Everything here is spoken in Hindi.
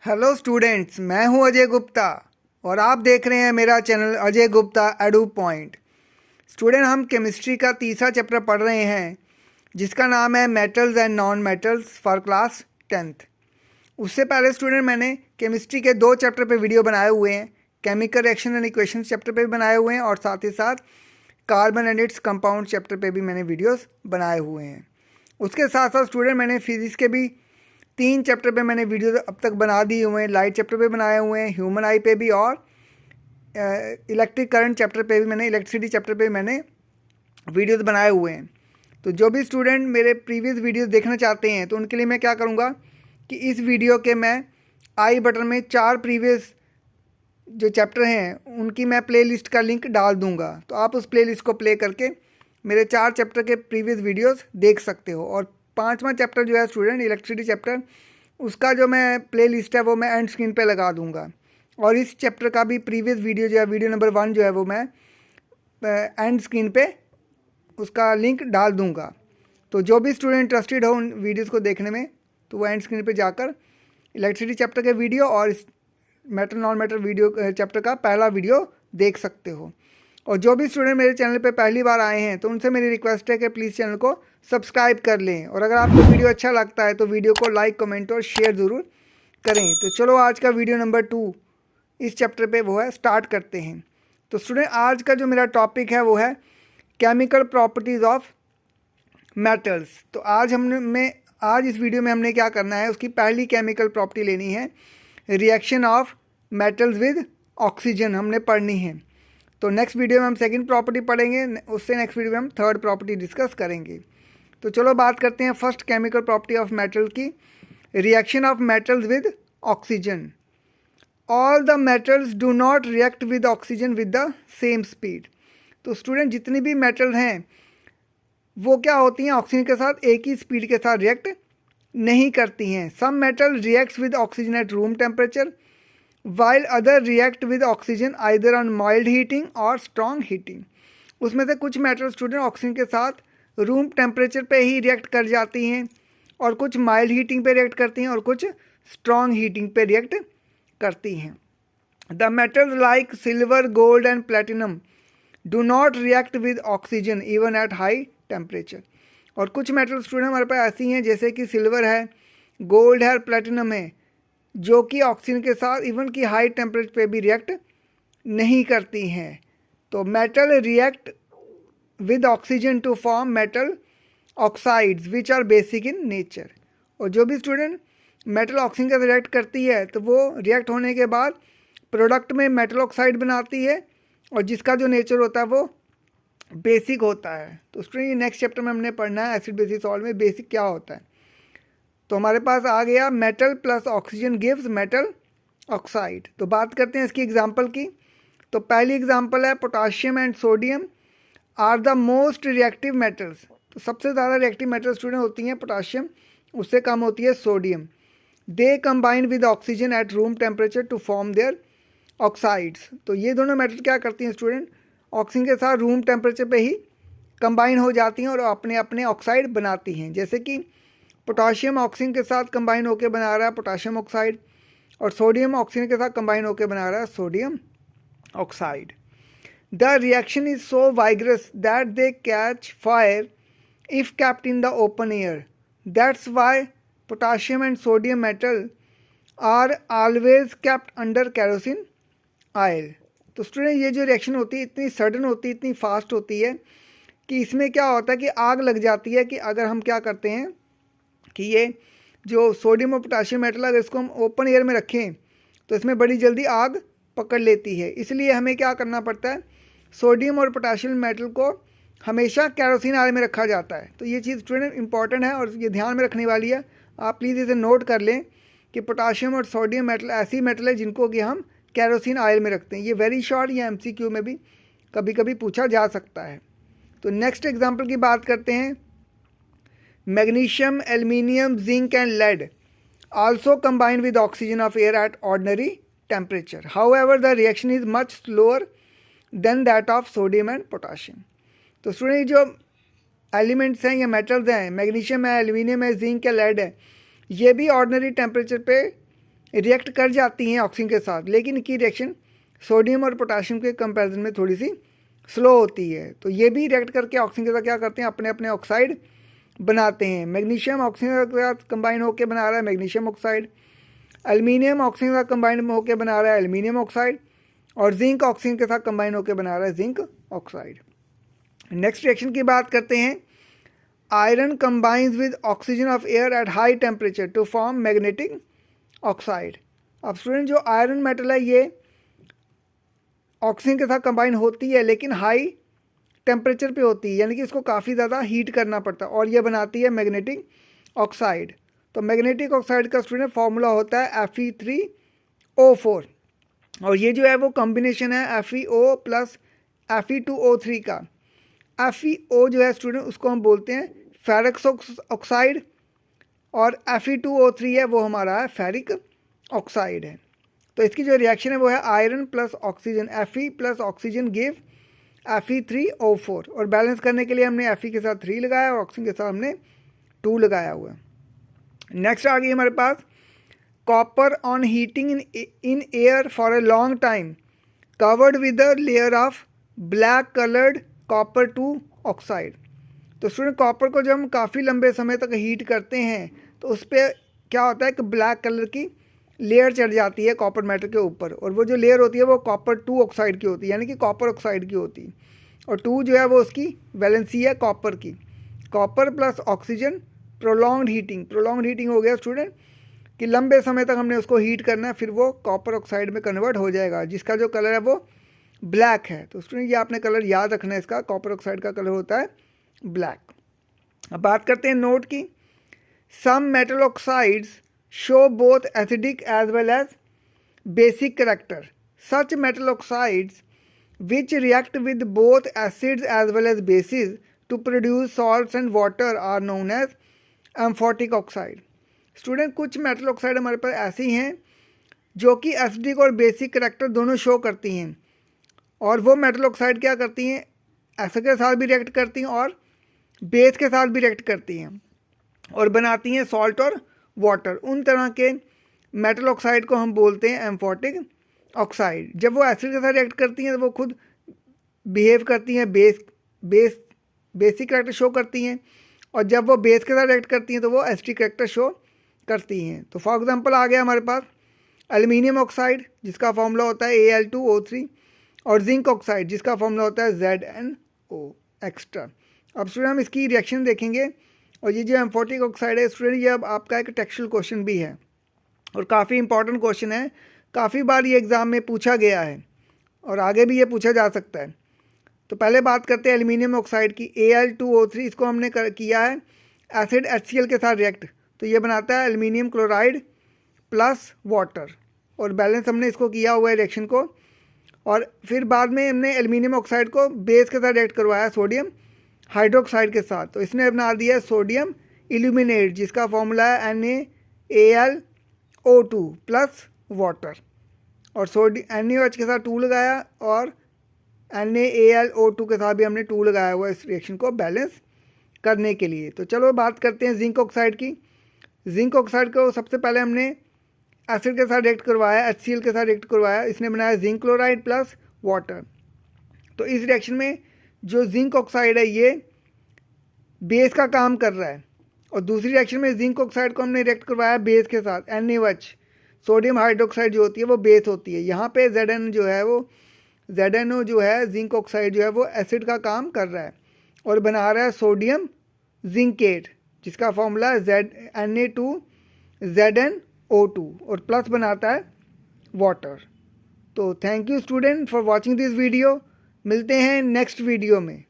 हेलो स्टूडेंट्स, मैं हूं अजय गुप्ता और आप देख रहे हैं मेरा channel Ajay Gupta edu point. Student, हम केमिस्ट्री का तीसरा चैप्टर पढ़ रहे हैं जिसका नाम है metals and non metals for class 10th। उससे पहले स्टूडेंट मैंने केमिस्ट्री के 2 चैप्टर पे वीडियो बनाए हुए हैं। Chemical reaction and equations chapter पे भी बनाए हुए हैं और साथ ही साथ carbon and its compound chapter पे भी मैंने वीडियोस बनाए हुए हैं। उसके साथ साथ स्टूडेंट मैंने फिजिक्स के भी 3 चैप्टर पे मैंने वीडियो अब तक बना दिए हुए हैं। लाइट चैप्टर पे बनाए हुए हैं, ह्यूमन आई पे भी, और इलेक्ट्रिक करंट चैप्टर पे भी मैंने, इलेक्ट्रिसिटी चैप्टर पे मैंने वीडियोस बनाए हुए हैं। तो जो भी स्टूडेंट मेरे प्रीवियस वीडियोस देखना चाहते हैं तो उनके लिए मैं क्या करूँगा कि इस वीडियो के मैं आई बटन में 4 प्रीवियस जो चैप्टर हैं उनकी मैं प्लेलिस्ट का लिंक डाल दूंगा। तो आप उस प्लेलिस्ट को प्ले करके मेरे 4 चैप्टर के प्रीवियस वीडियोस देख सकते हो। और 5वां चैप्टर जो है स्टूडेंट, इलेक्ट्रिसिटी चैप्टर, उसका जो मैं प्लेलिस्ट है वो मैं एंड स्क्रीन पे लगा दूंगा। और इस चैप्टर का भी प्रीवियस वीडियो जो है, वीडियो नंबर 1 जो है, वो मैं एंड स्क्रीन पे उसका लिंक डाल दूंगा। तो जो भी स्टूडेंट इंटरेस्टेड हो उन वीडियोज़ को देखने में तो वो एंड स्क्रीन पर जाकर इलेक्ट्रिसिटी चैप्टर के वीडियो और इस metal non metal video chapter का पहला वीडियो देख सकते हो। और जो भी स्टूडेंट मेरे चैनल पे पहली बार आए हैं तो उनसे मेरी रिक्वेस्ट है कि प्लीज़ चैनल को सब्सक्राइब कर लें, और अगर आपको वीडियो अच्छा लगता है तो वीडियो को लाइक, कमेंट और शेयर ज़रूर करें। तो चलो आज का वीडियो नंबर 2 इस चैप्टर पे वो है, स्टार्ट करते हैं। तो स्टूडेंट आज का जो मेरा टॉपिक है वो है केमिकल प्रॉपर्टीज़ ऑफ मेटल्स। तो आज इस वीडियो में हमने क्या करना है, उसकी पहली केमिकल प्रॉपर्टी लेनी है, reaction of metals with oxygen हमने पढ़नी है। तो नेक्स्ट वीडियो में हम सेकंड प्रॉपर्टी पढ़ेंगे, उससे नेक्स्ट वीडियो में हम थर्ड प्रॉपर्टी डिस्कस करेंगे। तो चलो बात करते हैं first chemical property of metal की, reaction of metals with oxygen. All the metals do not react with oxygen with the same speed. तो स्टूडेंट जितनी भी मेटल हैं वो क्या होती हैं, ऑक्सीजन के साथ एक ही स्पीड के साथ रिएक्ट नहीं करती हैं। Some metal reacts with oxygen at room temperature while other react with oxygen either on mild heating और स्ट्रॉन्ग हीटिंग। उसमें से कुछ मेटल स्टूडेंट ऑक्सीजन के साथ रूम टेम्परेचर पे ही रिएक्ट कर जाती हैं, और कुछ माइल्ड हीटिंग पे रिएक्ट करती हैं, और कुछ स्ट्रॉन्ग हीटिंग पे रिएक्ट करती हैं। The metals like silver, gold and platinum do not react with oxygen even at high temperature. और कुछ मेटल स्टूडेंट हमारे पास ऐसी हैं जैसे कि सिल्वर है, गोल्ड है और प्लेटिनम है, जो कि ऑक्सीजन के साथ इवन की हाई टेम्परेचर पे भी रिएक्ट नहीं करती हैं। तो metal react with oxygen to form metal oxides which are basic in nature. और जो भी स्टूडेंट मेटल ऑक्सीजन के साथ रिएक्ट करती है तो वो रिएक्ट होने के बाद प्रोडक्ट में मेटल ऑक्साइड बनाती है, और जिसका जो नेचर होता है वो बेसिक होता है। तो स्टूडेंट ये नेक्स्ट चैप्टर में हमने पढ़ना है, एसिड बेसिस सॉल्ट में बेसिक क्या होता है। तो हमारे पास आ गया metal plus oxygen gives metal oxide. तो बात करते हैं इसकी एग्जांपल की। तो पहली एग्जांपल है potassium and sodium are the most reactive metals. तो सबसे ज़्यादा रिएक्टिव मेटल स्टूडेंट होती हैं पोटाशियम, उससे कम होती है sodium. They combine with oxygen at room temperature to form their oxides. तो ये दोनों मेटल क्या करती हैं स्टूडेंट, ऑक्सीजन के साथ रूम टेम्परेचर पे ही कंबाइन हो जाती हैं और अपने अपने ऑक्साइड बनाती हैं। जैसे कि पोटाशियम ऑक्सीजन के साथ कंबाइन होकर बना रहा है पोटाशियम ऑक्साइड, और सोडियम ऑक्सीजन के साथ कंबाइन होकर बना रहा है sodium oxide. The reaction is so vigorous that they catch fire if kept in the open air. That's why potassium and sodium metal are always kept under kerosene oil. तो स्टूडेंट ये जो रिएक्शन होती है इतनी सडन होती है, इतनी फास्ट होती है कि इसमें क्या होता है कि आग लग जाती है। कि अगर हम क्या करते हैं कि ये जो सोडियम और पोटाशियम मेटल अगर इसको हम ओपन एयर में रखें तो इसमें बड़ी जल्दी आग पकड़ लेती है। इसलिए हमें क्या करना पड़ता है, सोडियम और पोटाशियम मेटल को हमेशा केरोसिन ऑयल में रखा जाता है। तो ये चीज़ स्टूडेंट इंपॉर्टेंट है और ये ध्यान में रखने वाली है। आप प्लीज़ इसे नोट कर लें कि पोटाशियम और सोडियम मेटल ऐसी मेटल है जिनको कि हम केरोसिन ऑयल में रखते हैं। ये वेरी शॉर्ट, ये MCQ में भी कभी कभी पूछा जा सकता है। तो नेक्स्ट एग्जाम्पल की बात करते हैं। Magnesium, aluminium, zinc and lead also combine with oxygen of air at ordinary temperature. However, the reaction is much slower than that of sodium and potassium. तो स्टूडेंट जो एलिमेंट्स हैं या मेटल्स हैं, मैग्नीशियम है, एल्यूमिनियम है, जिंक है, लेड है, ये भी ऑर्डिनरी टेम्परेचर पे रिएक्ट कर जाती हैं ऑक्सीजन के साथ, लेकिन इनकी रिएक्शन सोडियम और पोटाशियम के कंपैरिजन में थोड़ी सी स्लो होती है। तो ये भी रिएक्ट करके ऑक्सीजन के साथ क्या करते हैं, अपने अपने ऑक्साइड बनाते हैं। मैग्नीशियम ऑक्सीजन के साथ कंबाइन होकर बना रहा है मैग्नीशियम ऑक्साइड, एल्युमिनियम ऑक्सीजन के साथ कंबाइन होकर बना रहा है एल्युमिनियम ऑक्साइड, और जिंक ऑक्सीजन के साथ कंबाइन होकर बना रहा है जिंक ऑक्साइड। नेक्स्ट रिएक्शन की बात करते हैं। Iron combines with oxygen of air at high temperature to form magnetic oxide. अब स्टूडेंट जो आयरन मेटल है ये ऑक्सीजन के साथ कंबाइन होती है लेकिन हाई टेम्परेचर पे होती है, यानी कि इसको काफ़ी ज़्यादा हीट करना पड़ता है, और ये बनाती है मैग्नेटिक ऑक्साइड। तो मैग्नेटिक ऑक्साइड का स्टूडेंट फॉर्मूला होता है Fe3O4, और ये जो है वो कॉम्बिनेशन है FeO प्लस Fe2O3 का। FeO जो है स्टूडेंट उसको हम बोलते हैं फेरक्स ऑक्साइड, और Fe2O3 है वो हमारा है फेरिक ऑक्साइड है। तो इसकी जो रिएक्शन है वो है iron plus oxygen, Fe plus oxygen give Fe3O4, और बैलेंस करने के लिए हमने Fe के साथ 3 लगाया और ऑक्सीजन के साथ हमने 2 लगाया हुआ है। नेक्स्ट आ गई हमारे पास copper on heating in air for a long time covered with a layer of black coloured copper 2 oxide. तो स्टूडेंट कॉपर को जब हम काफ़ी लंबे समय तक हीट करते हैं तो उस पर क्या होता है कि ब्लैक कलर की लेयर चढ़ जाती है कॉपर मेटल के ऊपर, और वो जो लेयर होती है वो कॉपर 2 ऑक्साइड की होती है, यानी कि कॉपर ऑक्साइड की होती है। और 2 जो है वो उसकी वैलेंसी है कॉपर की। Copper plus oxygen prolonged heating हो गया स्टूडेंट कि लंबे समय तक हमने उसको हीट करना है, फिर वो कॉपर ऑक्साइड में कन्वर्ट हो जाएगा, जिसका जो कलर है वो ब्लैक है। तो स्टूडेंट ये आपने कलर याद रखना है, इसका कॉपर ऑक्साइड का कलर होता है ब्लैक। अब बात करते हैं नोट की। Some metal oxides show both acidic as well as basic character. Such metal oxides which react with both acids as well as bases to produce salts and water are known as amphotic oxide. Student कुछ मेटल ऑक्साइड हमारे पास ऐसी हैं जो कि एसिडिक और बेसिक करैक्टर दोनों शो करती हैं, और वो मेटल ऑक्साइड क्या करती हैं, एसिड के साथ भी रिएक्ट करती हैं और बेस के साथ भी रिएक्ट करती हैं और बनाती हैं सॉल्ट और वाटर। उन तरह के मेटल ऑक्साइड को हम बोलते हैं एम्फोटिक ऑक्साइड। जब वो एसिड के साथ रिएक्ट करती हैं तो वो खुद बिहेव करती हैं बेसिक करैक्टर शो करती हैं, और जब वो बेस के साथ रिएक्ट करती हैं तो वो एसिडिक करैक्टर शो करती हैं। तो फॉर एग्जांपल आ गया हमारे पास एल्युमिनियम ऑक्साइड जिसका फॉर्मूला होता है Al2O3, और जिंक ऑक्साइड जिसका फॉर्मूला होता है ZnO एक्स्ट्रा। अब स्टूडेंट हम इसकी रिएक्शन देखेंगे, और ये जो एम्फोटिक ऑक्साइड है स्टूडेंट ये अब आपका एक टेक्सचुअल क्वेश्चन भी है और काफ़ी इंपॉर्टेंट क्वेश्चन है, काफ़ी बार ये एग्ज़ाम में पूछा गया है और आगे भी ये पूछा जा सकता है। तो पहले बात करते हैं एल्युमिनियम ऑक्साइड की। Al2O3 इसको हमने किया है एसिड HCl के साथ रिएक्ट, तो ये बनाता है एल्युमिनियम क्लोराइड प्लस वाटर, और बैलेंस हमने इसको किया हुआ है रिएक्शन को। और फिर बाद में हमने एल्युमिनियम ऑक्साइड को बेस के साथ रिएक्ट करवाया सोडियम हाइड्रोक्साइड के साथ, तो इसने बना दिया है सोडियम इल्यूमिनेट जिसका फॉर्मूला है NaAlO2 प्लस वाटर, और NaOH के साथ 2 लगाया और NaAlO2 के साथ भी हमने 2 लगाया हुआ इस रिएक्शन को बैलेंस करने के लिए। तो चलो बात करते हैं जिंक ऑक्साइड की। जिंक ऑक्साइड को सबसे पहले हमने एसिड के साथ रिएक्ट करवाया, HCl के साथ रिएक्ट करवाया, इसने बनाया जिंक क्लोराइड प्लस वाटर। तो इस रिएक्शन में जो जिंक ऑक्साइड है ये बेस का काम कर रहा है, और दूसरी रिएक्शन में जिंक ऑक्साइड को हमने रिएक्ट करवाया बेस के साथ NaOH, सोडियम हाइड्रोक्साइड जो होती है वो बेस होती है। यहाँ पे ZnO जो है जिंक ऑक्साइड जो है वो एसिड का काम कर रहा है और बना रहा है सोडियम जिंकेट जिसका फॉर्मूला है Na2ZnO2, और प्लस बनाता है वाटर। तो thank you student for watching this video. मिलते हैं नेक्स्ट वीडियो में।